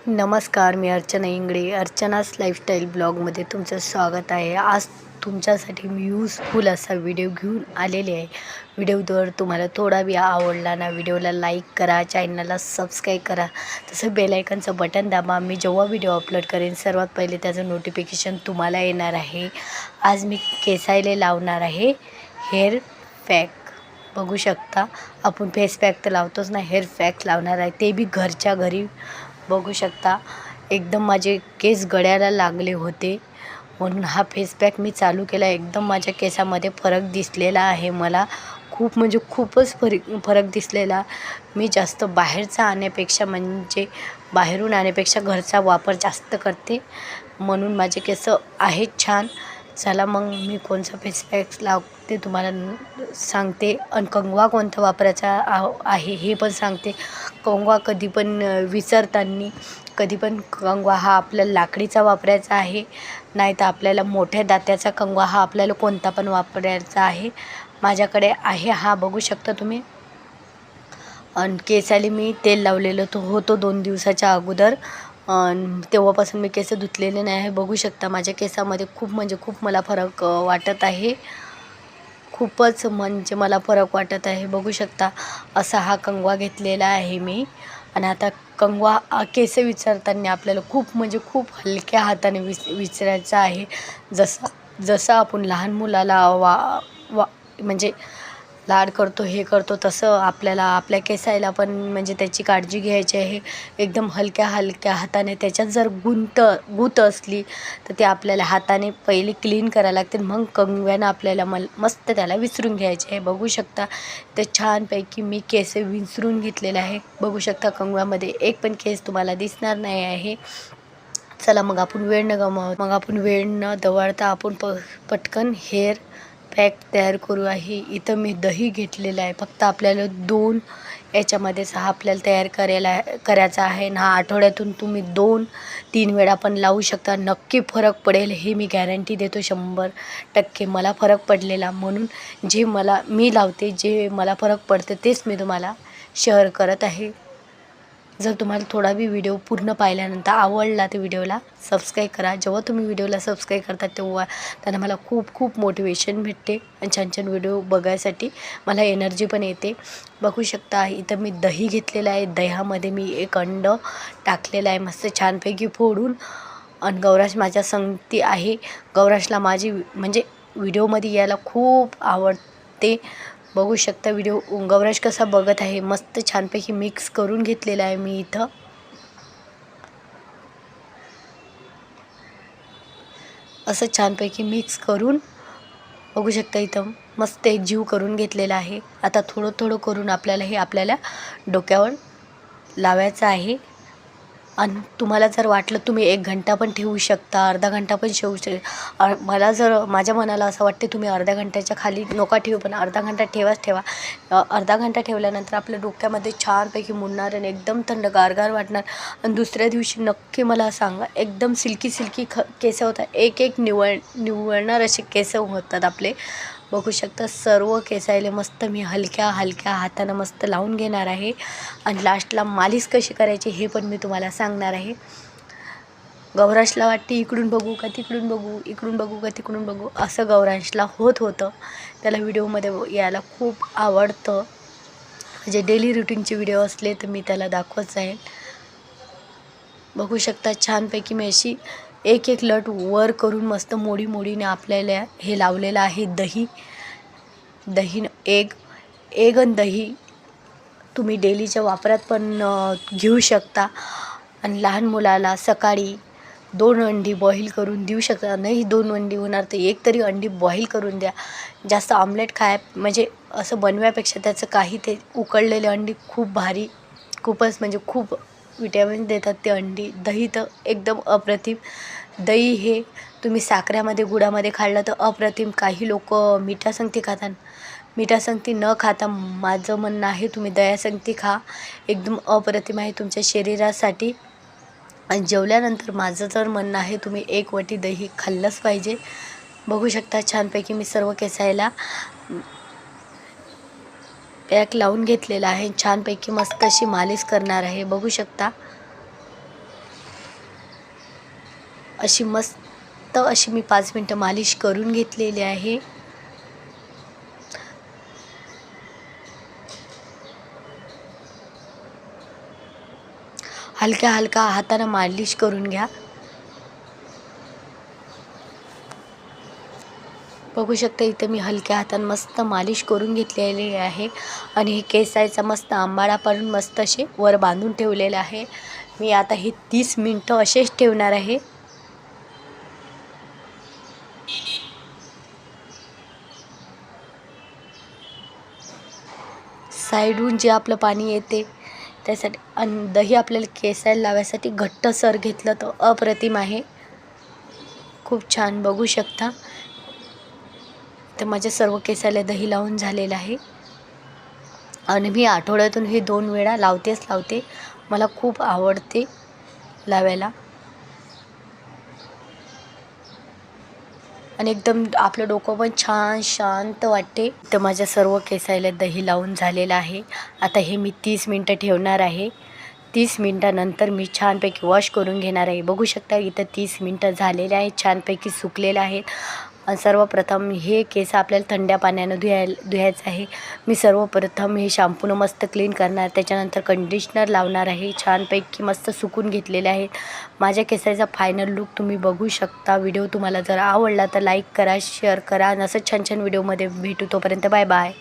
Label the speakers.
Speaker 1: नमस्कार, मी अर्चना इंगळे. अर्चनाच लाईफस्टाईल ब्लॉगमध्ये तुमचं स्वागत आहे. आज तुमच्यासाठी मी यूजफुल असा व्हिडिओ घेऊन आलेले आहे. व्हिडिओ जर तुम्हाला थोडा बी आवडला ना, व्हिडिओला लाईक करा, चॅनलला सबस्क्राईब करा, तसं बेल आयकनचं बटन दाबा. मी जेव्हा व्हिडिओ अपलोड करेन सर्वात पहिले त्याचं नोटिफिकेशन तुम्हाला येणार आहे. आज मी केसायला लावणार आहे हेअर पॅक. बघू शकता, आपण फेस पॅक तर लावतोच ना, हेअर पॅक लावणार आहे, ते बी घरच्या घरी. बघू शकता, एकदम माझे केस गळ्याला लागले होते म्हणून हा फेस पॅक मी चालू केला. एकदम माझ्या केसामध्ये फरक दिसलेला आहे मला, खूप म्हणजे खूपच फरक दिसलेला. मी जास्त बाहेरचा आणण्यापेक्षा म्हणजे बाहेरून आणण्यापेक्षा घरचा वापर जास्त करते, म्हणून माझे केस आहेत छान. चला मग मी कोणचा फेस पॅक लावते तुम्हाला सांगते, आणि कंगवा कोणता वापरायचा आहे हे पण सांगते. कंगवा कधी पण विसरताना कधी पण कंगवा हा आपल्याला लाकडीचा वापरायचा आहे, नाही तर आपल्याला मोठ्या दात्याचा कंगवा हा आपल्याला कोणता पण वापरायचा आहे. माझ्याकडे आहे हा, बघू शकता तुम्ही. आणि केसाला मी तेल लावलेलं होतो 2 दिवसाच्या अगोदर, तेव्हापासून मी केस धुतलेले नाही आहे. बघू शकता माझ्या केसामध्ये खूप म्हणजे खूप मला फरक वाटत आहे, खूपच म्हणजे मला फरक वाटत आहे. बघू शकता, असा हा कंगवा घेतलेला आहे मी. आणि आता कंगवा केस विचारताना आपल्याला खूप म्हणजे खूप हलक्या हाताने विचारायचं आहे. जसं आपण लहान मुलाला म्हणजे लाड करतो, हे करतो, तसं आपल्याला आपल्या केसायला पण म्हणजे त्याची काळजी घ्यायची आहे. एकदम हलक्या हलक्या हाताने. त्याच्यात जर गुंत असली तर ते आपल्याला हाताने पहिले क्लीन करायला लागते, मग कंगव्यानं आपल्याला मस्त त्याला विसरून घ्यायचे आहे. बघू शकता, ते छानपैकी मी केस विसरून घेतलेले आहे. बघू शकता, कंगव्यामध्ये एक पण केस तुम्हाला दिसणार नाही आहे. चला मग आपण वेळ न दवडता आपण पटकन हेअर पॅक तयार करू आहे. इथं मी दही घेतलेलं आहे. फक्त आपल्याला 2 याच्यामध्येच हा आपल्याला तयार करायचा आहे. हा आठवड्यातून तुम्ही 2-3 वेळा पण लावू शकता. नक्की फरक पडेल हे मी गॅरंटी देतो 100%. मला फरक पडलेला, म्हणून मी लावते, जे मला फरक पडते तेच मी तुम्हाला शेअर करत आहे. जर तुम्हाला थोडा बी व्हिडिओ पूर्ण पाहिल्यानंतर आवडला तर व्हिडिओला सबस्क्राईब करा. जेव्हा तुम्ही व्हिडिओला सबस्क्राईब करता तेव्हा त्यांना मला खूप खूप मोटिवेशन भेटते, आणि छान छान व्हिडिओ बघायसाठी मला एनर्जी पण येते. बघू शकता, इथं मी दही घेतलेलं आहे. दह्यामध्ये मी 1 अंड टाकलेलं आहे मस्त छानपैकी फोडून. आणि गौराश माझ्या संगती आहे. गौराशला माझी म्हणजे व्हिडिओमध्ये यायला खूप आवडते. बघू शकता व्हिडिओ गौराश कसा बघत आहे. मस्त छानपैकी मिक्स करून घेतलेला आहे मी इथं. असं छानपैकी मिक्स करून बघू शकता, इथं मस्त एक जीव करून घेतलेला आहे. आता थोडं थोडं करून आपल्याला डोक्यावर लावायचं आहे. आणि तुम्हाला जर वाटलं तुम्ही 1 घंटा पण ठेवू शकता, अर्धा घंटा पण माझ्या मनाला असं वाटते तुम्ही अर्ध्या घंट्याच्या खाली नका ठेवू, पण अर्धा घंटा ठेवा. अर्धा घंटा ठेवल्यानंतर आपल्या डोक्यामध्ये छानपैकी मुडणार आणि एकदम थंड गारगार वाटणार. आणि दुसऱ्या दिवशी नक्की मला सांगा, एकदम सिल्की केस होतात. एक निवळणार असे केस होतात आपले. बघू शकता, सर्व केसायले मस्त मी हलक्या हलक्या हातानं मस्त लावून घेणार आहे. आणि लास्टला मालिश कशी करायची हे पण मी तुम्हाला सांगणार आहे. गौराशला वाटते इकडून बघू का तिकडून बघू, इकडून बघू का तिकडून बघू, असं गौराशला होतं. त्याला व्हिडिओमध्ये यायला खूप आवडतं. म्हणजे डेली रुटीनचे व्हिडिओ असले तर मी त्याला दाखवत जाईल. बघू शकता, छानपैकी मी अशी एक लट वर करून मस्त मोडीने आपल्याला हे लावलेलं आहे. एग आणि दही तुम्ही डेलीच्या वापरात पण घेऊ शकता. आणि लहान मुलाला सकाळी 2 अंडी बॉईल करून देऊ शकता. नाही 2 अंडी होणार तर 1 तरी अंडी बॉईल करून द्या. जास्त ऑमलेट म्हणजे असं बनव्यापेक्षा त्याचं काही, ते उकळलेले अंडी खूप भारी, खूपच म्हणजे खूप विटॅमिन देतात ते अंडी. दही तर एकदम अप्रतिम. दही हे तुम्ही साखरेमध्ये गुळामध्ये खाल्लं तर अप्रतिम. काही लोक मिठासंगती खातात, मिठासंगती न खाता माझं म्हणणं आहे तुम्ही दह्यासंगती खा, एकदम अप्रतिम आहे तुमच्या शरीरासाठी. आणि जेवल्यानंतर माझं तर म्हणणं आहे तुम्ही 1 वाटी दही खाल्लंच पाहिजे. बघू शकता, छानपैकी मी सर्व केसायला पॅक लावून घेतलेला आहे. छानपैकी मस्त अशी मालिश करणार आहे. बघू शकता, अशी मस्त अशी मी 5 मिनटं मालिश करून घेतलेली आहे. हलक्या हलका हाताने मालिश करून घ्या. बघू शकता इथं मी हलक्या हाताने मस्त मालिश करून घेतलेली आहे आणि हे केसाचा मस्त आंबाडा पाडून मस्त असे वर बांधून ठेवलेलं आहे. मी आता हे 30 मिनटं असेच ठेवणार आहे. साईडहून जे आपलं पाणी येते त्यासाठी आणि दही आपल्याला केसाला लावायसाठी घट्टसर घेतलं तर अप्रतिम आहे, खूप छान. बघू शकता तर माझ्या सर्व केसाला दही लावून झालेलं आहे आणि मी आठवड्यातून हे 2 वेळा लावते. मला खूप आवडते लावायला आणि एकदम आपलं डोकं पण छान शांत वाटते. तर माझ्या सर्व केसाला दही लावून झालेलं आहे. आता हे मी 30 मिनटं ठेवणार आहे. 30 मिनटानंतर मी छानपैकी वॉश करून घेणार आहे. बघू शकता इथं 30 मिनटं झालेले आहेत, छानपैकी सुकलेले आहेत. सर्वप्रथम हे केस आपल्याला थंड पाण्यानं धुवायचं आहे. मी सर्वप्रथम हे शॅम्पूनं मस्त क्लीन करणार, त्याच्यानंतर कंडिशनर लावणार आहे. छानपैकी मस्त सुकून घेतलेले आहेत. माझ्या केसाचा फायनल लुक तुम्ही बघू शकता. व्हिडिओ तुम्हाला जर आवडला तर लाईक करा, शेअर करा आणि असंच छान छान व्हिडिओमध्ये भेटू. तोपर्यंत बाय बाय.